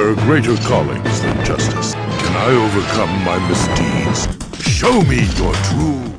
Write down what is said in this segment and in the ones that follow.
are greater callings than justice. Can I overcome my misdeeds? Show me your true...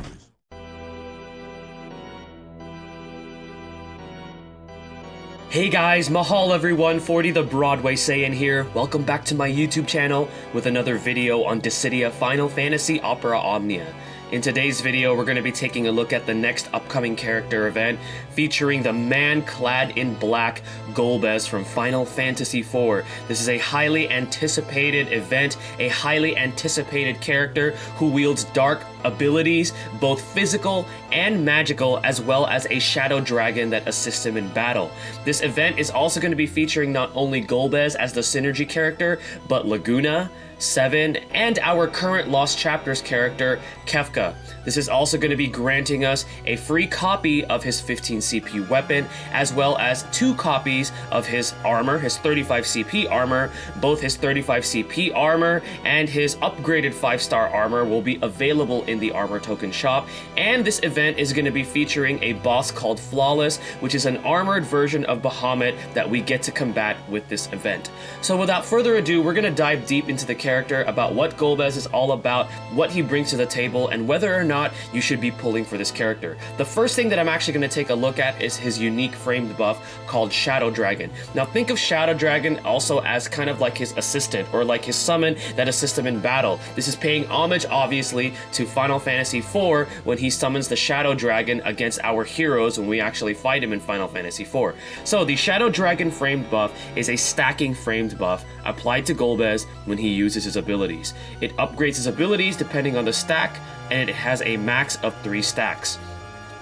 Hey guys, mahal everyone, 40 the Broadway Saiyan here. Welcome back to my YouTube channel with another video on Dissidia Final Fantasy Opera Omnia. In today's video, we're going to be taking a look at the next upcoming character event featuring the man clad in black Golbez from Final Fantasy IV. This is a highly anticipated event, a highly anticipated character who wields dark abilities, both physical and magical, as well as a shadow dragon that assists him in battle. This event is also going to be featuring not only Golbez as the synergy character, but Laguna, Seven, and our current Lost Chapters character, Kefka. This is also going to be granting us a free copy of his 15 CP weapon, as well as 2 copies of his armor, his 35 CP armor. Both his 35 CP armor and his upgraded 5-star armor will be available in the armor token shop, and this event is going to be featuring a boss called Flawless, which is an armored version of Bahamut that we get to combat with this event. So without further ado, we're going to dive deep into the character, about what Golbez is all about, what he brings to the table, and whether or not you should be pulling for this character. The first thing that I'm actually going to take a look at is his unique framed buff called Shadow Dragon. Now think of Shadow Dragon also as kind of like his assistant, or like his summon that assists him in battle. This is paying homage obviously to Final Fantasy IV when he summons the Shadow Dragon against our heroes when we actually fight him in Final Fantasy IV. So the Shadow Dragon framed buff is a stacking framed buff applied to Golbez when he uses his abilities. It upgrades his abilities depending on the stack, and it has a max of 3 stacks.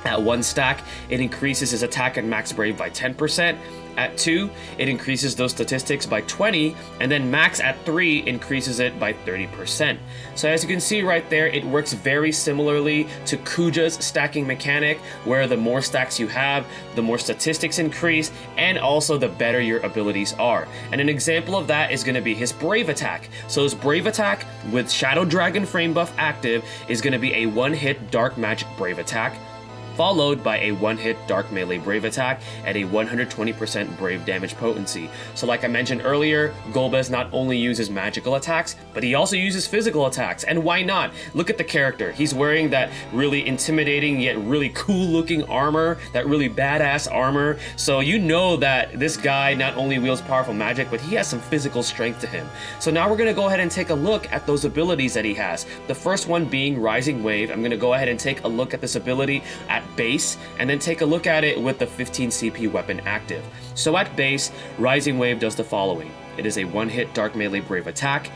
At 1 stack, it increases his attack and max brave by 10%. At 2, it increases those statistics by 20, and then max at 3 increases it by 30%. So as you can see right there, it works very similarly to Kuja's stacking mechanic, where the more stacks you have, the more statistics increase, and also the better your abilities are. And an example of that is going to be his Brave Attack. So his Brave Attack with Shadow Dragon frame buff active is going to be a 1-hit Dark Magic Brave Attack, followed by a 1-hit Dark Melee Brave Attack at a 120% Brave damage potency. So like I mentioned earlier, Golbez not only uses magical attacks, but he also uses physical attacks. And why not? Look at the character. He's wearing that really intimidating yet really cool looking armor, that really badass armor. So you know that this guy not only wields powerful magic, but he has some physical strength to him. So now we're going to go ahead and take a look at those abilities that he has. The first one being Rising Wave. I'm going to go ahead and take a look at this ability at base, and then take a look at it with the 15 CP weapon active. So at base, Rising Wave does the following. It is a 1-hit Dark Melee Brave Attack,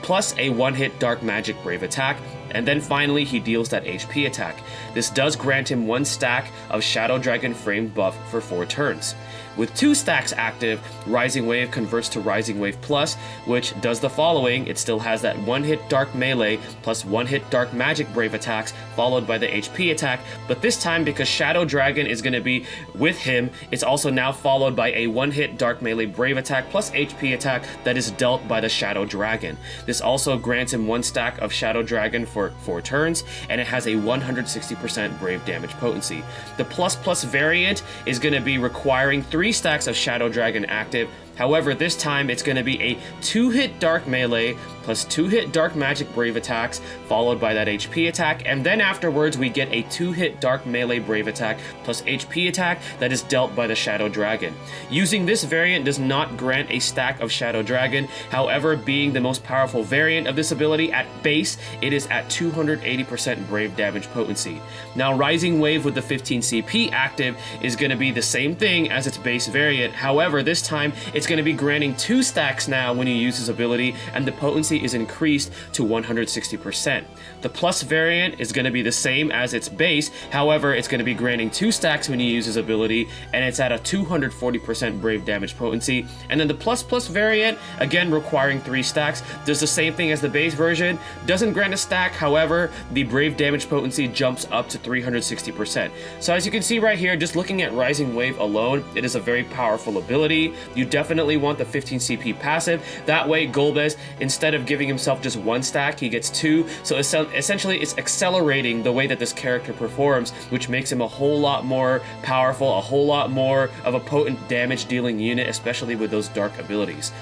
plus a 1-hit Dark Magic Brave Attack, and then finally he deals that HP attack. This does grant him 1 stack of Shadow Dragon framed buff for 4 turns. With 2 stacks active, Rising Wave converts to Rising Wave Plus, which does the following. It still has that 1-hit Dark Melee plus 1-hit Dark Magic Brave attacks, followed by the HP attack, but this time because Shadow Dragon is going to be with him, it's also now followed by a 1-hit Dark Melee Brave attack plus HP attack that is dealt by the Shadow Dragon. This also grants him 1 stack of Shadow Dragon for 4 turns, and it has a 160% Brave damage potency. The plus variant is going to be requiring 3 stacks of Shadow Dragon active. However, this time it's going to be a 2-hit Dark Melee plus 2-hit Dark Magic Brave attacks, followed by that HP attack, and then afterwards we get a 2-hit Dark Melee Brave attack plus HP attack that is dealt by the Shadow Dragon. Using this variant does not grant a stack of Shadow Dragon, however, being the most powerful variant of this ability at base, it is at 280% Brave damage potency. Now Rising Wave with the 15 CP active is going to be the same thing as its base variant, however, this time it's going to be granting 2 stacks now when you use his ability, and the potency is increased to 160%. The plus variant is going to be the same as its base, however, it's going to be granting 2 stacks when you use his ability, and it's at a 240% Brave damage potency. And then the plus variant, again requiring 3 stacks, does the same thing as the base version, doesn't grant a stack, however, the Brave damage potency jumps up to 360%. So as you can see right here, just looking at Rising Wave alone, it is a very powerful ability. You definitely want the 15 CP passive. That way, Golbez, instead of giving himself just 1 stack, he gets 2. So essentially, it's accelerating the way that this character performs, which makes him a whole lot more powerful, a whole lot more of a potent damage dealing unit, especially with those dark abilities.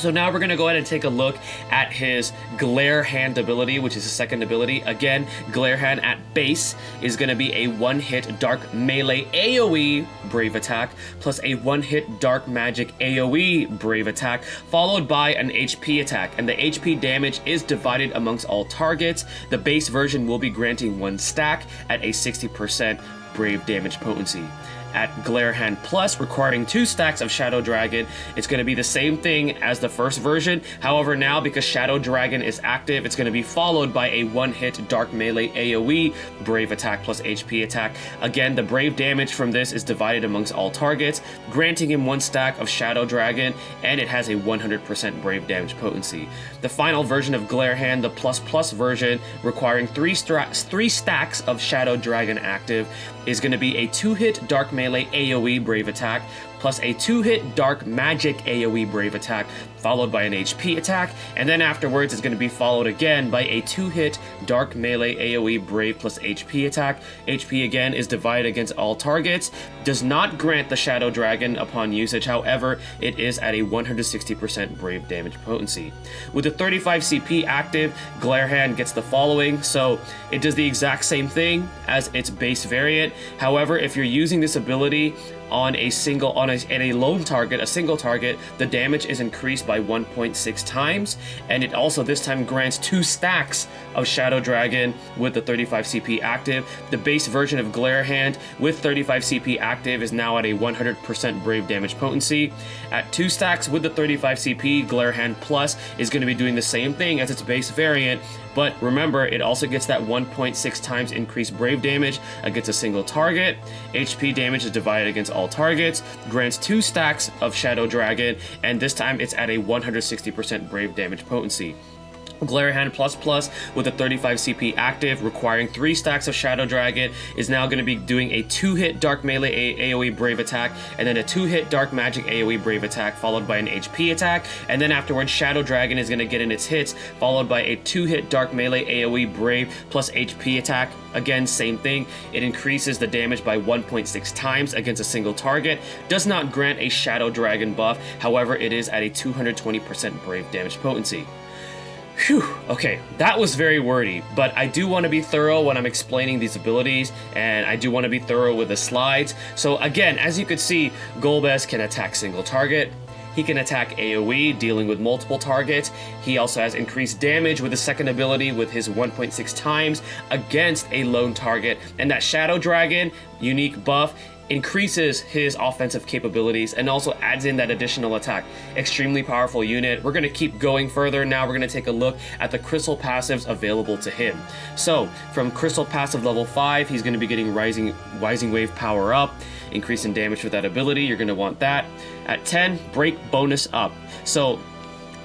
So now we're going to go ahead and take a look at his Glare Hand ability, which is his second ability. Again, Glare Hand at base is going to be a one-hit Dark Melee AoE Brave attack, plus a one-hit Dark Magic AoE Brave attack, followed by an HP attack. And the HP damage is divided amongst all targets. The base version will be granting 1 stack at a 60% Brave damage potency. At Glare Hand Plus, requiring 2 stacks of Shadow Dragon, it's going to be the same thing as the first version. However, now because Shadow Dragon is active, it's going to be followed by a one-hit Dark Melee AoE Brave attack plus HP attack. Again, the Brave damage from this is divided amongst all targets, granting him 1 stack of Shadow Dragon, and it has a 100% Brave damage potency. The final version of Glare Hand, the Plus version, requiring 3 stacks of Shadow Dragon active, is going to be a 2-hit Dark Melee AoE Brave attack, plus a 2-hit Dark Magic AoE Brave attack, followed by an HP attack, and then afterwards it's going to be followed again by a 2-hit Dark Melee AoE Brave plus HP attack. HP again is divided against all targets, does not grant the Shadow Dragon upon usage, however, it is at a 160% Brave damage potency. With the 35 CP active, Glare Hand gets the following, so it does the exact same thing as its base variant. However, if you're using this ability on a single a single target, the damage is increased by 1.6 times, and it also this time grants 2 stacks of Shadow Dragon with the 35 CP active. The base version of Glare Hand with 35 CP active is now at a 100% Brave damage potency. At 2 stacks with the 35 CP, Glare Hand Plus is going to be doing the same thing as its base variant, but remember, it also gets that 1.6 times increased Brave damage against a single target. HP damage is divided against all targets, grants 2 stacks of Shadow Dragon, and this time it's at a 160% Brave damage potency. Glare Hand Plus with a 35 CP active, requiring 3 stacks of Shadow Dragon, is now going to be doing a 2-hit Dark Melee AoE Brave attack, and then a 2-hit Dark Magic AoE Brave attack, followed by an HP attack, and then afterwards Shadow Dragon is going to get in its hits, followed by a 2-hit Dark Melee AoE Brave plus HP attack. Again, same thing, it increases the damage by 1.6 times against a single target, does not grant a Shadow Dragon buff, however it is at a 220% Brave damage potency. Phew, okay, that was very wordy, but I do want to be thorough when I'm explaining these abilities, and I do want to be thorough with the slides. So again, as you could see, Golbez can attack single target. He can attack AoE, dealing with multiple targets. He also has increased damage with the second ability with his 1.6 times against a lone target. And that Shadow Dragon unique buff increases his offensive capabilities and also adds in that additional attack. Extremely powerful unit. We're going to keep going further. Now we're going to take a look at the crystal passives available to him. So from crystal passive level 5, he's going to be getting Rising Wave power up, increasing damage with that ability. You're going to want that. At 10, break bonus up. So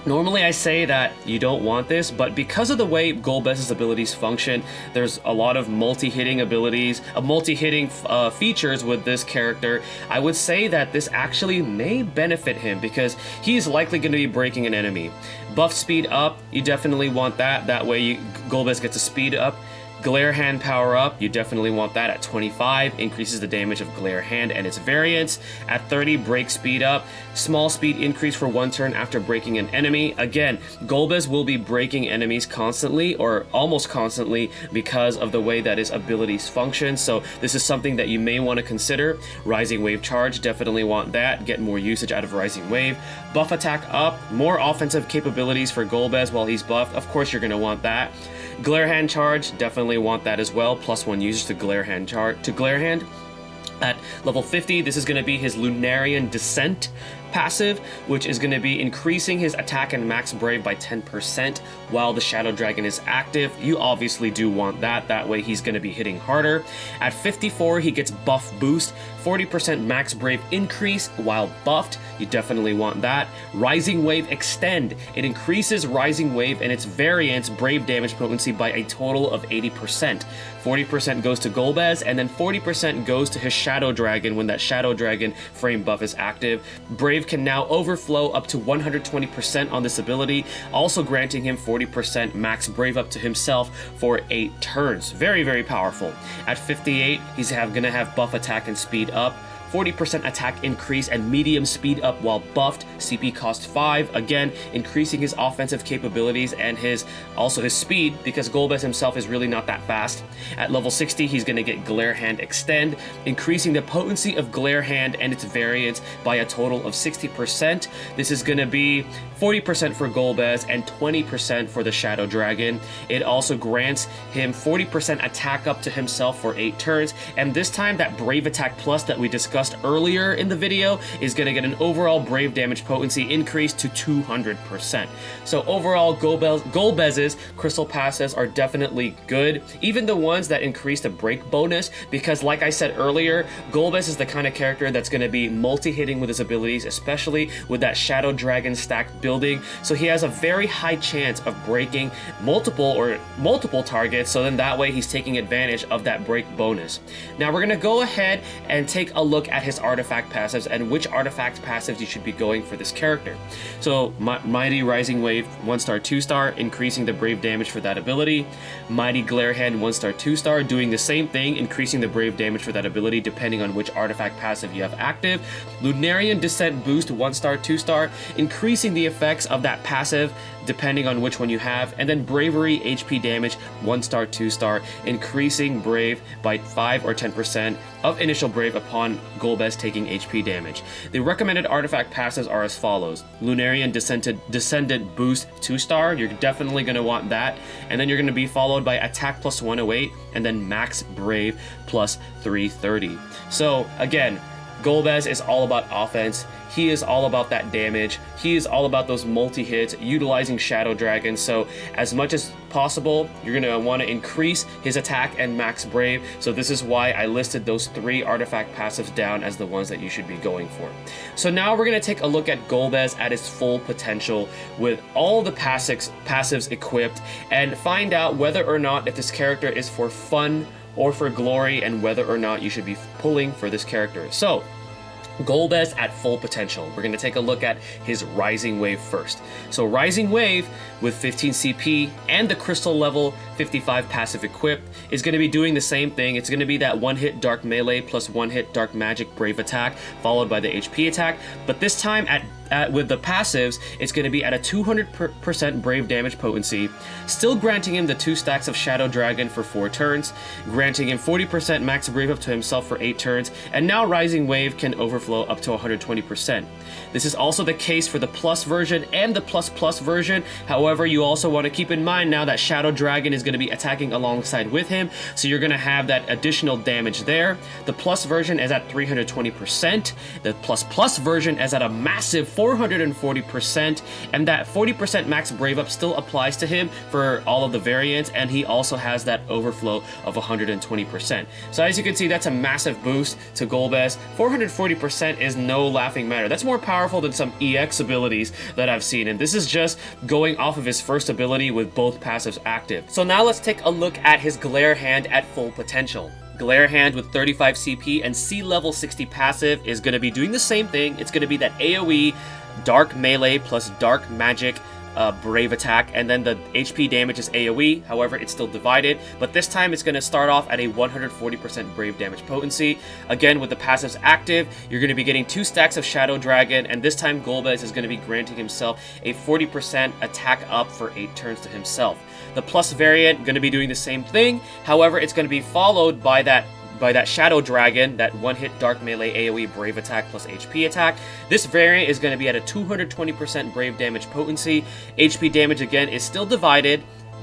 normally I say that you don't want this, but because of the way Golbez's abilities function, there's a lot of multi-hitting abilities, multi-hitting features with this character. I would say that this actually may benefit him because he's likely going to be breaking an enemy. Buff speed up, you definitely want that. That way Golbez gets a speed up. Glare Hand power up, you definitely want that at 25, increases the damage of Glare Hand and its variants. At 30, break speed up, small speed increase for 1 turn after breaking an enemy. Again, Golbez will be breaking enemies constantly or almost constantly because of the way that his abilities function, so this is something that you may want to consider. Rising Wave charge, definitely want that, get more usage out of Rising Wave. Buff attack up, more offensive capabilities for Golbez while he's buffed, of course you're going to want that. Glare Hand charge, definitely want that as well. +1 usage to Glare Hand At level 50, this is going to be his Lunarian Descent passive, which is going to be increasing his attack and max brave by 10% while the Shadow Dragon is active. You obviously do want that. That way he's going to be hitting harder. At 54, he gets buff boost, 40% max brave increase while buffed. You definitely want that. Rising Wave extend. It increases Rising Wave and its variants brave damage potency by a total of 80%. 40% goes to Golbez, and then 40% goes to his Shadow Dragon when that Shadow Dragon frame buff is active. Brave can now overflow up to 120% on this ability, also granting him 40% max brave up to himself for 8 turns. Very, very powerful. At 58, he's gonna have buff attack and speed up, 40% attack increase and medium speed up while buffed, CP cost 5, again increasing his offensive capabilities and also his speed, because Golbez himself is really not that fast. At level 60, he's going to get Glare Hand Extend, increasing the potency of Glare Hand and its variants by a total of 60%. This is going to be 40% for Golbez and 20% for the Shadow Dragon. It also grants him 40% attack up to himself for 8 turns, and this time that Brave Attack Plus that we discussed earlier in the video is going to get an overall Brave damage potency increase to 200%. So overall, Golbez's crystal passives are definitely good, even the ones that increase the break bonus, because like I said earlier, Golbez is the kind of character that's going to be multi-hitting with his abilities, especially with that Shadow Dragon stacked building, so he has a very high chance of breaking multiple targets, so then that way he's taking advantage of that break bonus. Now we're going to go ahead and take a look at his artifact passives and which artifact passives you should be going for this character. So Mighty Rising Wave 1-star 2-star, increasing the brave damage for that ability. Mighty Glare Hand 1-star 2-star, doing the same thing, increasing the brave damage for that ability depending on which artifact passive you have active. Lunarian Descent Boost 1-star 2-star, increasing the effects of that passive depending on which one you have. And then Bravery HP damage 1-star 2-star, increasing brave by 5 or 10% of initial brave upon Golbez taking HP damage. The recommended artifact passives are as follows: Lunarian Descendant Boost 2-star, you're definitely going to want that, and then you're going to be followed by Attack plus 108 and then Max Brave plus 330. So again, Golbez is all about offense. He is all about that damage. He is all about those multi-hits, utilizing Shadow Dragon. So as much as possible, you're going to want to increase his attack and max brave. So this is why I listed those 3 artifact passives down as the ones that you should be going for. So now we're going to take a look at Golbez at its full potential with all the passives equipped and find out whether or not if this character is for fun or for glory, and whether or not you should be pulling for this character. So Golbez at full potential. We're going to take a look at his Rising Wave first. So Rising Wave with 15 CP and the Crystal level 55 passive equipped is going to be doing the same thing. It's going to be that 1-hit Dark Melee plus 1-hit Dark Magic Brave attack followed by the HP attack, but this time with the passives, it's going to be at a 200% brave damage potency, still granting him the 2 stacks of Shadow Dragon for 4 turns, granting him 40% max brave up to himself for 8 turns, and now Rising Wave can overflow up to 120%. This is also the case for the Plus version and the Plus version. However, you also want to keep in mind now that Shadow Dragon is going to be attacking alongside with him, so you're going to have that additional damage there. The Plus version is at 320%. The Plus version is at a massive 440%, and that 40% max brave up still applies to him for all of the variants, and he also has that overflow of 120%. So as you can see, that's a massive boost to Golbez. 440% is no laughing matter. That's more powerful than some EX abilities that I've seen, and this is just going off of his first ability with both passives active. So now let's take a look at his Glare Hand at full potential. Glare Hand with 35 CP and C level 60 passive is going to be doing the same thing. It's going to be that AoE Dark Melee plus Dark Magic Brave attack, and then the HP damage is AoE. However, it's still divided, but this time it's going to start off at a 140% brave damage potency. Again, with the passives active, you're going to be getting 2 stacks of Shadow Dragon, and this time Golbez is going to be granting himself a 40% attack up for 8 turns to himself. The Plus variant going to be doing the same thing. However, it's going to be followed by that Shadow Dragon, that 1-hit Dark Melee AoE Brave attack plus HP attack. This variant is going to be at a 220% Brave damage potency. HP damage again is still divided,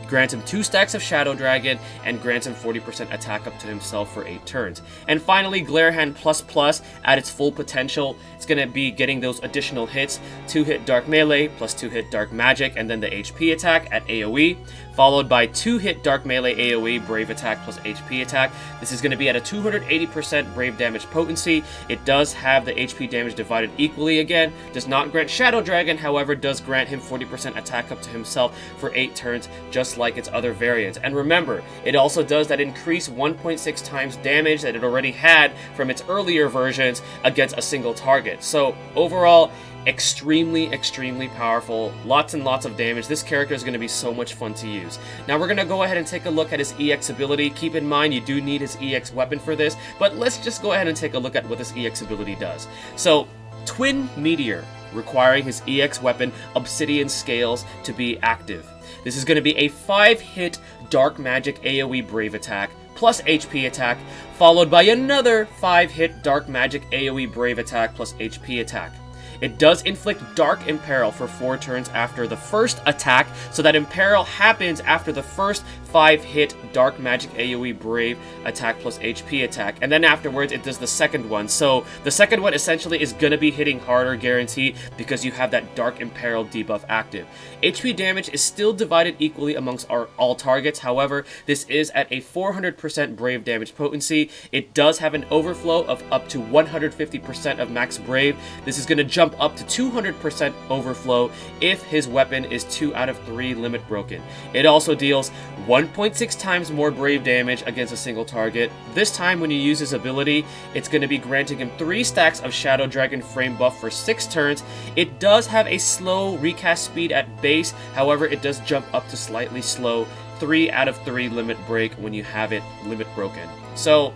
grants him 2 stacks of Shadow Dragon, and grants him 40% attack up to himself for 8 turns. And finally, Glare Hand Plus at its full potential, it's going to be getting those additional hits, 2-hit Dark Melee plus 2-hit Dark Magic, and then the HP attack at AoE, followed by 2-hit Dark Melee AoE Brave attack plus HP attack. This is going to be at a 280% Brave damage potency. It does have the HP damage divided equally again, does not grant Shadow Dragon, however does grant him 40% attack up to himself for 8 turns, just like its other variants. And remember, it also does that increase 1.6 times damage that it already had from its earlier versions against a single target. So overall, extremely powerful, lots and lots of damage. This character is going to be so much fun to use. Now we're going to go ahead and take a look at his EX ability. Keep in mind you do need his EX weapon for this, but let's just go ahead and take a look at what this EX ability does. So, Twin Meteor, requiring his EX weapon Obsidian Scales to be active. This is going to be a 5-hit Dark Magic AoE Brave attack plus HP attack, followed by another 5-hit Dark Magic AoE Brave attack plus HP attack. It does inflict Dark Imperil for 4 turns after the first attack, so that Imperil happens after the first 5-hit Dark Magic AoE Brave attack plus HP attack, and then afterwards it does the second one. So the second one essentially is going to be hitting harder, guaranteed, because you have that Dark Imperil debuff active. HP damage is still divided equally amongst all targets, however, this is at a 400% Brave damage potency. It does have an overflow of up to 150% of max Brave. This is going to jump up to 200% overflow if his weapon is 2 out of 3 limit broken. It also deals 1.6 times more Brave damage against a single target. This time when you use his ability, it's going to be granting him 3 stacks of Shadow Dragon frame buff for 6 turns. It does have a slow recast speed at base, however it does jump up to slightly slow 3 out of 3 limit break when you have it limit broken. So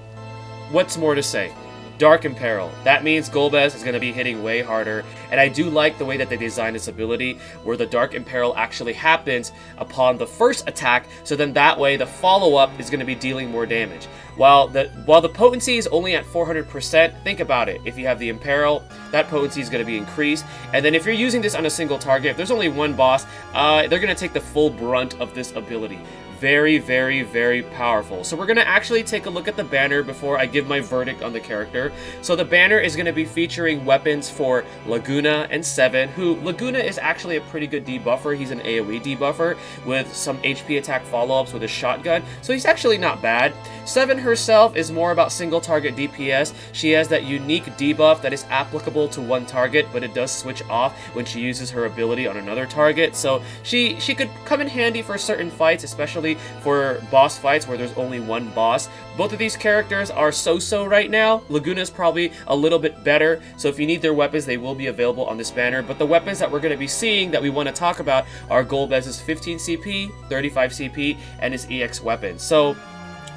what's more to say? Dark Imperil. That means Golbez is going to be hitting way harder, and I do like the way that they designed this ability, where the Dark Imperil actually happens upon the first attack, so then that way the follow-up is going to be dealing more damage. While the potency is only at 400%, think about it. If you have the Imperil, that potency is going to be increased, and then if you're using this on a single target, if there's only one boss, they're going to take the full brunt of this ability. Very powerful. So we're going to actually take a look at the banner before I give my verdict on the character. So the banner is going to be featuring weapons for Laguna and Seven, who Laguna is actually a pretty good debuffer. He's an AoE debuffer with some HP attack follow-ups with his shotgun, so he's actually not bad. Seven herself is more about single target DPS. She has that unique debuff that is applicable to one target, but it does switch off when she uses her ability on another target, so she could come in handy for certain fights, especially for boss fights where there's only one boss. Both of these characters are so-so right now. Laguna's probably a little bit better, so if you need their weapons, they will be available on this banner. But the weapons that we're going to be seeing that we want to talk about are Golbez's 15 CP, 35 CP, and his EX weapons. So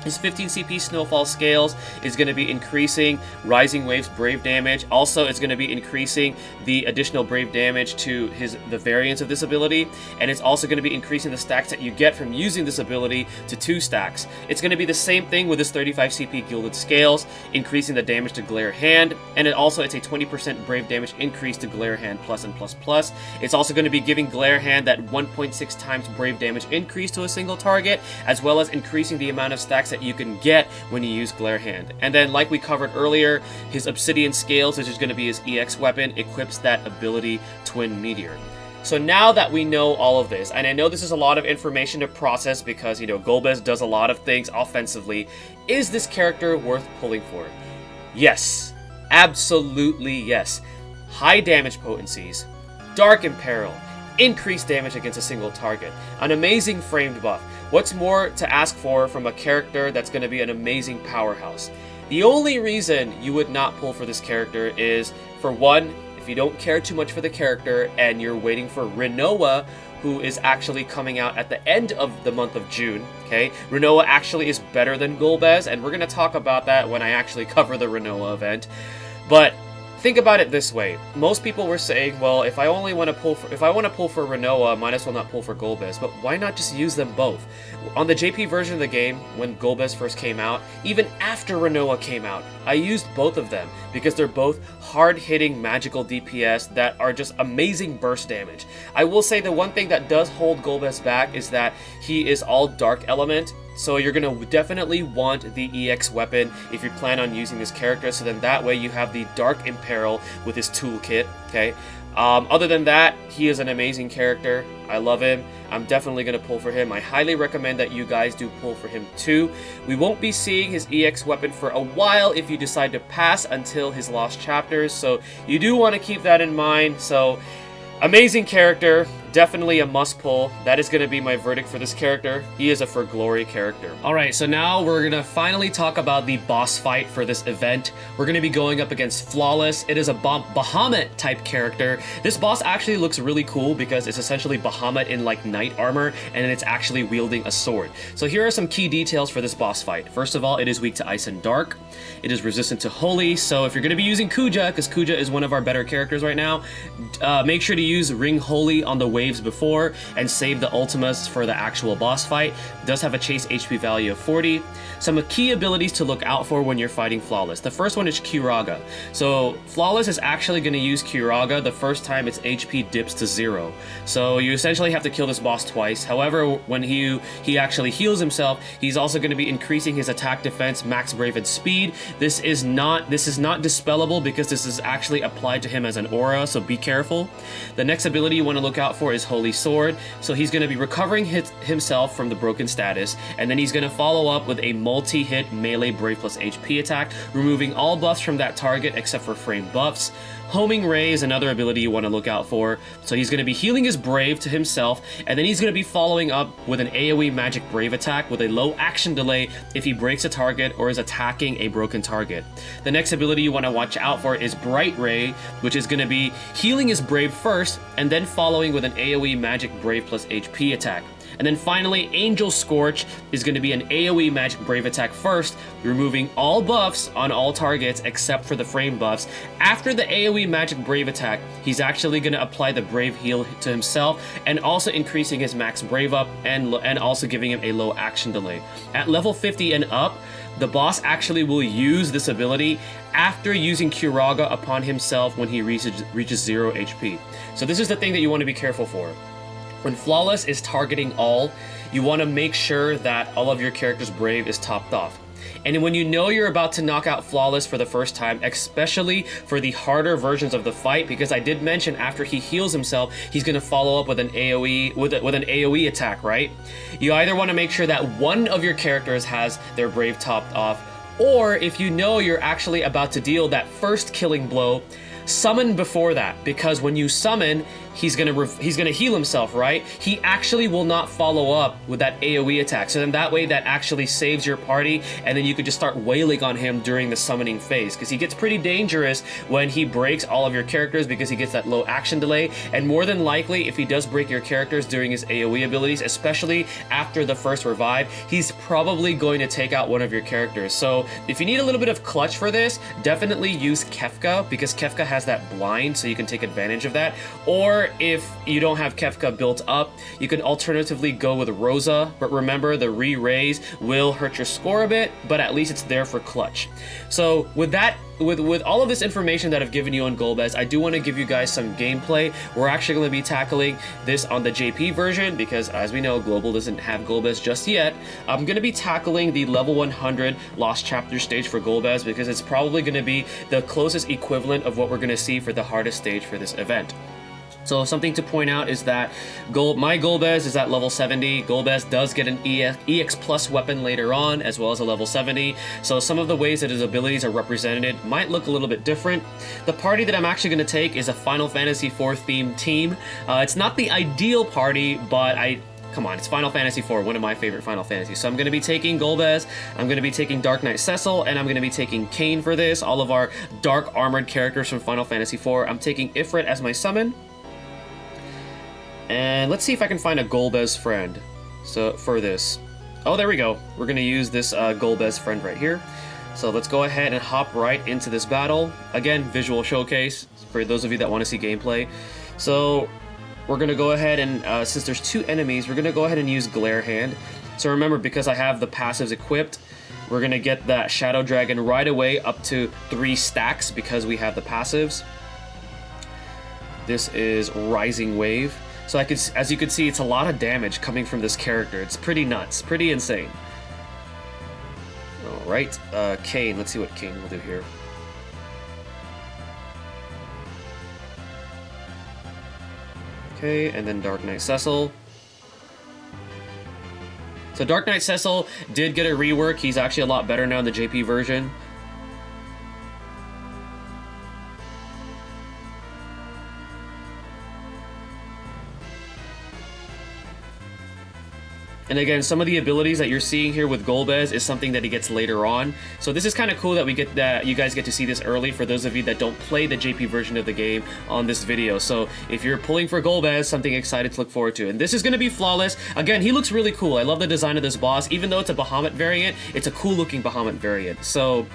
his 15 CP Snowfall Scales is going to be increasing Rising Wave's Brave damage. Also, it's going to be increasing the additional Brave damage to the variance of this ability. And it's also going to be increasing the stacks that you get from using this ability to 2 stacks. It's going to be the same thing with this 35 CP Gilded Scales, increasing the damage to Glare Hand. And it's a 20% Brave damage increase to Glare Hand plus and plus plus. It's also going to be giving Glare Hand that 1.6 times Brave damage increase to a single target, as well as increasing the amount of stacks that you can get when you use Glare Hand. And then, like we covered earlier, his Obsidian Scales, which is going to be his EX weapon, equips that ability Twin Meteor. So now that we know all of this, and I know this is a lot of information to process because, Golbez does a lot of things offensively, is this character worth pulling for? Yes. Absolutely yes. High damage potencies, Dark Imperil, increased damage against a single target, an amazing framed buff. What's more to ask for from a character that's going to be an amazing powerhouse? The only reason you would not pull for this character is, for one, if you don't care too much for the character and you're waiting for Rinoa, who is actually coming out at the end of the month of June, okay? Rinoa actually is better than Golbez, and we're going to talk about that when I actually cover the Rinoa event. But think about it this way. Most people were saying, well, if I want to pull for Rinoa, might as well not pull for Golbez. But why not just use them both? On the JP version of the game, when Golbez first came out, even after Rinoa came out, I used both of them because they're both hard-hitting magical DPS that are just amazing burst damage. I will say the one thing that does hold Golbez back is that he is all dark element. So you're going to definitely want the EX weapon if you plan on using this character, so then that way you have the Dark Imperil with his toolkit, okay? Other than that, he is an amazing character. I love him. I'm definitely going to pull for him. I highly recommend that you guys do pull for him too. We won't be seeing his EX weapon for a while if you decide to pass until his Lost Chapters, so you do want to keep that in mind. So, amazing character, definitely a must pull. That is going to be my verdict for this character. He is a for glory character. Alright, so now we're going to finally talk about the boss fight for this event. We're going to be going up against Flawless. It is a Bahamut type character. This boss actually looks really cool because it's essentially Bahamut in like knight armor, and it's actually wielding a sword. So here are some key details for this boss fight. First of all, it is weak to ice and dark. It is resistant to holy, so if you're going to be using Kuja, because Kuja is one of our better characters right now, make sure to use Ring Holy on the waves before and save the ultimas for the actual boss fight. It does have a chase HP value of 40. Some key abilities to look out for when you're fighting Flawless. The first one is Kiraga. So Flawless is actually going to use Kiraga the first time its HP dips to 0. So you essentially have to kill this boss twice. However, when he actually heals himself, he's also going to be increasing his attack, defense, max brave, and speed. This is not dispellable because this is actually applied to him as an aura, so be careful. The next ability you want to look out for is Holy Sword. So he's going to be recovering himself from the broken status, and then he's going to follow up with a multi-hit melee brave plus HP attack, removing all buffs from that target except for frame buffs. Homing Ray is another ability you want to look out for. So he's going to be healing his brave to himself, and then he's going to be following up with an AoE magic brave attack with a low action delay if he breaks a target or is attacking a broken target. The next ability you want to watch out for is Bright Ray, which is going to be healing his brave first and then following with an AoE magic brave plus HP attack. And then finally, Angel Scorch is going to be an AoE magic brave attack first, removing all buffs on all targets except for the frame buffs. After the AoE magic brave attack, he's actually going to apply the brave heal to himself and also increasing his max brave up and also giving him a low action delay. At level 50 and up, the boss actually will use this ability after using Kiraga upon himself when he reaches 0 HP. So this is the thing that you want to be careful for. When Flawless is targeting all, you want to make sure that all of your character's brave is topped off. And when you know you're about to knock out Flawless for the first time, especially for the harder versions of the fight, because I did mention after he heals himself, he's going to follow up with an AoE with an AoE attack, right? You either want to make sure that one of your characters has their brave topped off, or if you know you're actually about to deal that first killing blow, summon before that, because when you summon, he's gonna heal himself, right? He actually will not follow up with that AoE attack. So then that way that actually saves your party, and then you could just start wailing on him during the summoning phase, because he gets pretty dangerous when he breaks all of your characters because he gets that low action delay. And more than likely, if he does break your characters during his AoE abilities, especially after the first revive, he's probably going to take out one of your characters. So if you need a little bit of clutch for this, definitely use Kefka, because Kefka has that blind, so you can take advantage of that. Or if you don't have Kefka built up, you can alternatively go with Rosa, but remember the re-raise will hurt your score a bit, but at least it's there for clutch. So with that, with all of this information that I've given you on Golbez, I do want to give you guys some gameplay. We're actually going to be tackling this on the JP version because, as we know, Global doesn't have Golbez just yet. I'm going to be tackling the level 100 Lost Chapter stage for Golbez because it's probably going to be the closest equivalent of what we're going to see for the hardest stage for this event. So something to point out is that my Golbez is at level 70. Golbez does get an EX plus weapon later on, as well as a level 70. So some of the ways that his abilities are represented might look a little bit different. The party that I'm actually going to take is a Final Fantasy IV themed team. It's not the ideal party, but come on, it's Final Fantasy IV, one of my favorite Final Fantasies. So I'm going to be taking Golbez, I'm going to be taking Dark Knight Cecil, and I'm going to be taking Kain for this, all of our dark armored characters from Final Fantasy IV. I'm taking Ifrit as my summon. And let's see if I can find a Golbez friend for this. Oh, there we go. We're going to use this Golbez friend right here. So let's go ahead and hop right into this battle. Again, visual showcase for those of you that want to see gameplay. So we're going to go ahead and, since there's two enemies, we're going to go ahead and use Glare Hand. So remember, because I have the passives equipped, we're going to get that Shadow Dragon right away up to 3 stacks because we have the passives. This is Rising Wave. So as you can see, it's a lot of damage coming from this character. It's pretty nuts, pretty insane. All right, Kain. Let's see what Kain will do here. Okay, and then Dark Knight Cecil. So Dark Knight Cecil did get a rework. He's actually a lot better now in the JP version. And again, some of the abilities that you're seeing here with Golbez is something that he gets later on. So this is kind of cool that you guys get to see this early for those of you that don't play the JP version of the game on this video. So if you're pulling for Golbez, something excited to look forward to. And this is going to be flawless. Again, he looks really cool. I love the design of this boss. Even though it's a Bahamut variant, it's a cool looking Bahamut variant. So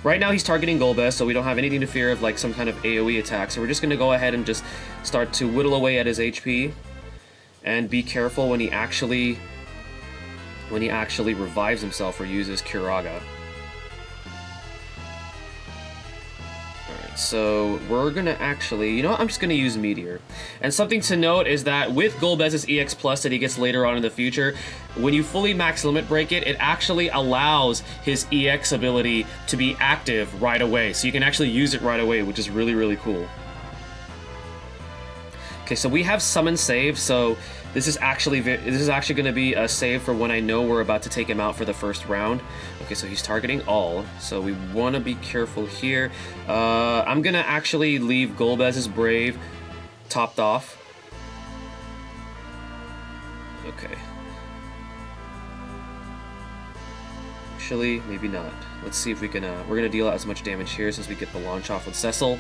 right now he's targeting Golbez, so we don't have anything to fear of like some kind of AoE attack. So we're just going to go ahead and just start to whittle away at his HP. And be careful when he actually revives himself or uses Kuraga. Alright, so we're gonna actually, you know what, I'm just gonna use Meteor. And something to note is that with Golbez's EX Plus that he gets later on in the future, when you fully max limit break it, it actually allows his EX ability to be active right away. So you can actually use it right away, which is really, really cool. Okay, so we have summon save, so this is actually going to be a save for when I know we're about to take him out for the first round. Okay, so he's targeting all, so we want to be careful here. I'm going to actually leave Golbez's Brave topped off. Okay. Actually, maybe not. Let's see if we can, we're going to deal out as much damage here since we get the launch off with Cecil.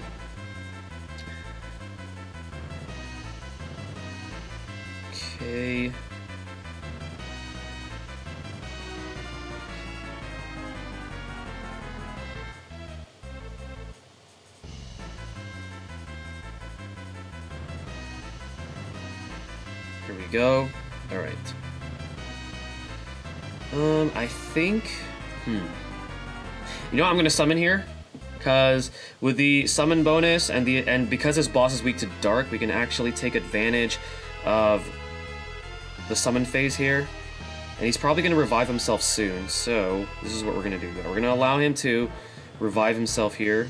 Okay. Here we go. All right. I think, you know what I'm gonna summon here? Because with the summon bonus and because this boss is weak to dark, we can actually take advantage of the summon phase here, and he's probably going to revive himself soon, so this is what we're going to do. We're going to allow him to revive himself here.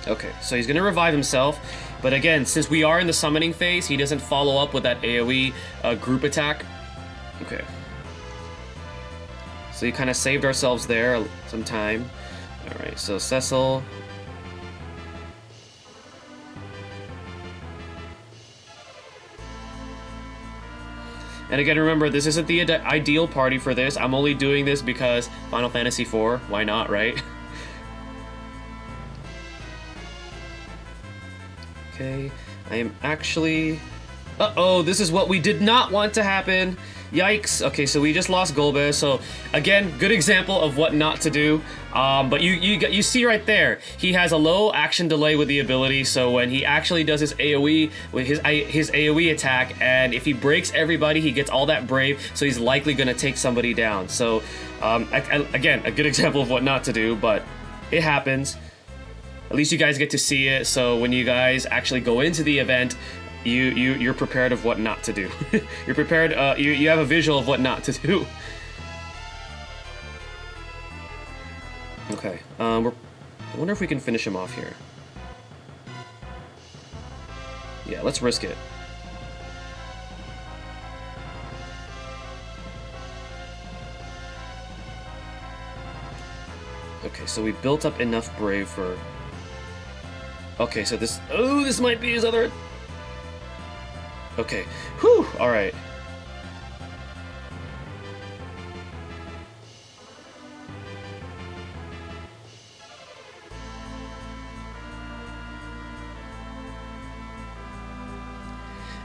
Okay, so he's going to revive himself, but again, since we are in the summoning phase, he doesn't follow up with that AoE group attack. Okay. So we kind of saved ourselves there some time. Alright, so Cecil. And again, remember, this isn't the ideal party for this. I'm only doing this because Final Fantasy IV. Why not, right? Okay, I am actually... Uh-oh, this is what we did not want to happen. Yikes. Okay, so we just lost Golbez. So again, good example of what not to do. But you see right there, he has a low action delay with the ability. So when he actually does his AoE with his AoE attack, and if he breaks everybody, he gets all that brave. So he's likely going to take somebody down. So again, a good example of what not to do, but it happens. At least you guys get to see it. So when you guys actually go into the event, you're prepared of what not to do. You're prepared, you have a visual of what not to do. Okay, I wonder if we can finish him off here. Yeah, let's risk it. Okay, so we built up enough Brave for... Okay, so this... Oh, this might be his other... Okay, whew, alright.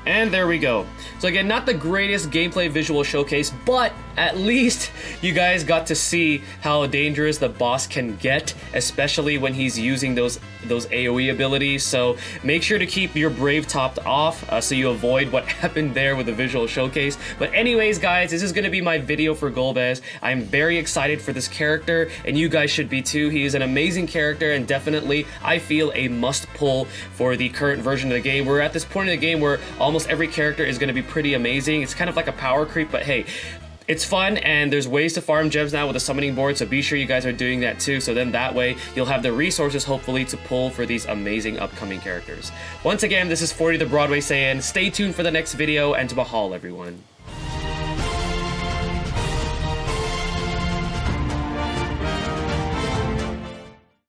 And there we go. So again, not the greatest gameplay visual showcase, but at least you guys got to see how dangerous the boss can get, especially when he's using those AoE abilities. So make sure to keep your Brave topped off so you avoid what happened there with the visual showcase. But anyways, guys, this is going to be my video for Golbez. I'm very excited for this character, and you guys should be too. He is an amazing character, and definitely, I feel, a must-pull for the current version of the game. We're at this point in the game where almost every character is going to be pretty amazing. It's kind of like a power creep, but hey, it's fun, and there's ways to farm gems now with the summoning board, so be sure you guys are doing that too, so then that way you'll have the resources, hopefully, to pull for these amazing upcoming characters. Once again, this is 40 the Broadway Saiyan. Stay tuned for the next video, and to Mahal, everyone.